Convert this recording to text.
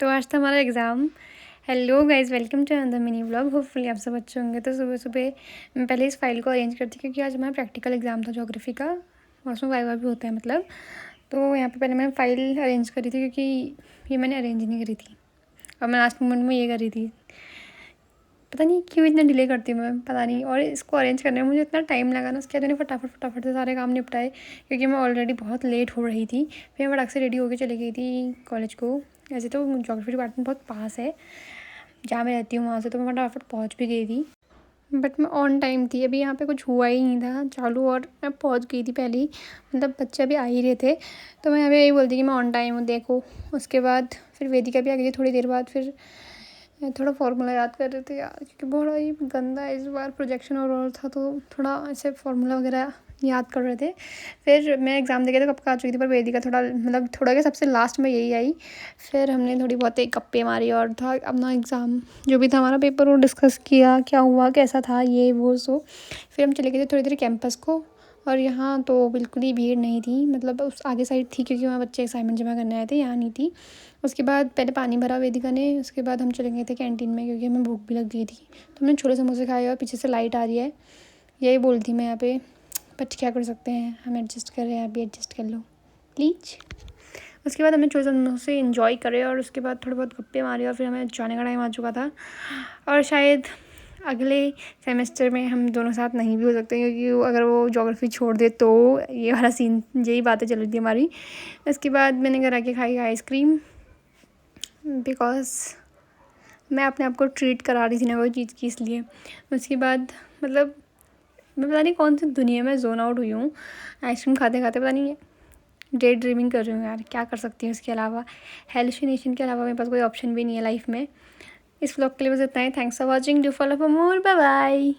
तो आज था हमारा exam. Hello guys, welcome to another mini vlog. Hopefully आप सब अच्छे होंगे। तो सुबह सुबह मैं पहले इस फाइल को अरेंज करती क्योंकि आज हमारा प्रैक्टिकल एग्ज़ाम था ज्योग्राफी का, और उसमें वाइवा भी होता है मतलब। तो यहाँ पे पहले मैंने फ़ाइल अरेंज करी थी क्योंकि ये मैंने अरेंज नहीं करी थी और मैं लास्ट मोमेंट में ये करी थी। पता नहीं क्यों इतना डिले करती हूँ मैं, पता नहीं। और इसको अरेंज करने में मुझे इतना टाइम लगा ना, उसके बाद मैंने फटाफट से सारे काम निपटाए क्योंकि मैं ऑलरेडी बहुत लेट हो रही थी। फिर मैं फटाक से रेडी होकर चली गई थी कॉलेज को। ऐसे तो ज्योग्राफी डिपार्टमेंट बहुत पास है जहाँ मैं रहती हूँ, वहाँ से तो मैं फटाफट पहुँच भी गई थी। बट मैं ऑन टाइम थी, अभी यहाँ पे कुछ हुआ ही नहीं था चालू और मैं पहुँच गई थी पहले ही। मतलब बच्चे अभी आ ही रहे थे तो मैं यहाँ पे यही बोलती कि मैं ऑन टाइम हूँ देखो। उसके बाद फिर वेदिका भी आ गई थी थोड़ी देर बाद। फिर थोड़ा फार्मूला याद कर रहे थे यार, क्योंकि बड़ा ही गंदा इस बार प्रोजेक्शन और था तो थोड़ा ऐसे फार्मूला वगैरह याद कर रहे थे। फिर मैं एग्ज़ाम देके तो कब का आ चुकी थी, पर वेदिका थोड़ा मतलब थोड़ा क्या सबसे लास्ट में यही आई। फिर हमने थोड़ी बहुत एक गप्पे मारी और था अपना एग्ज़ाम जो भी था हमारा पेपर वो डिस्कस किया, क्या हुआ कैसा था ये वो सो। फिर हम चले गए थे थोड़ी देर कैंपस को, और यहाँ तो बिल्कुल ही भीड़ नहीं थी, मतलब उस आगे साइड थी क्योंकि वहाँ बच्चे असाइनमेंट जमा करने आए थे, यहाँ नहीं थी। उसके बाद पहले पानी भरा वेदिका ने, उसके बाद हम चले गए थे कैंटीन में क्योंकि हमें भूख भी लग गई थी। तो हमने छोले समोसे खाए और पीछे से लाइट आ रही है, यही बोल थी मैं यहाँ पे। बट क्या कर सकते हैं, हम एडजस्ट कर रहे हैं, आप भी एडजस्ट कर लो प्लीज़। उसके बाद हमने छोले समोसे इन्जॉय करे और उसके बाद थोड़े बहुत गप्पे मारे और फिर हमें जाने का टाइम आ चुका था। और शायद अगले सेमेस्टर में हम दोनों साथ नहीं भी हो सकते क्योंकि अगर वो ज्योग्राफी छोड़ दे तो ये वाला सीन, यही बातें चल रही थी हमारी। उसके बाद मैंने घर आके खाई आइसक्रीम बिकॉज मैं अपने आप को ट्रीट करा रही थी ना कोई चीज़ की, इसलिए। उसके बाद मतलब मैं पता नहीं कौन सी दुनिया में जोन आउट हुई हूँ आइसक्रीम खाते खाते, पता नहीं डे ड्रीमिंग कर रही हूँ यार, क्या कर सकती हूँ इसके अलावा। हेलुसिनेशन के अलावा मेरे पास कोई ऑप्शन भी नहीं है लाइफ में। इस व्लॉग के लिए बस इतना ही। Thanks for watching, do follow for more, bye bye.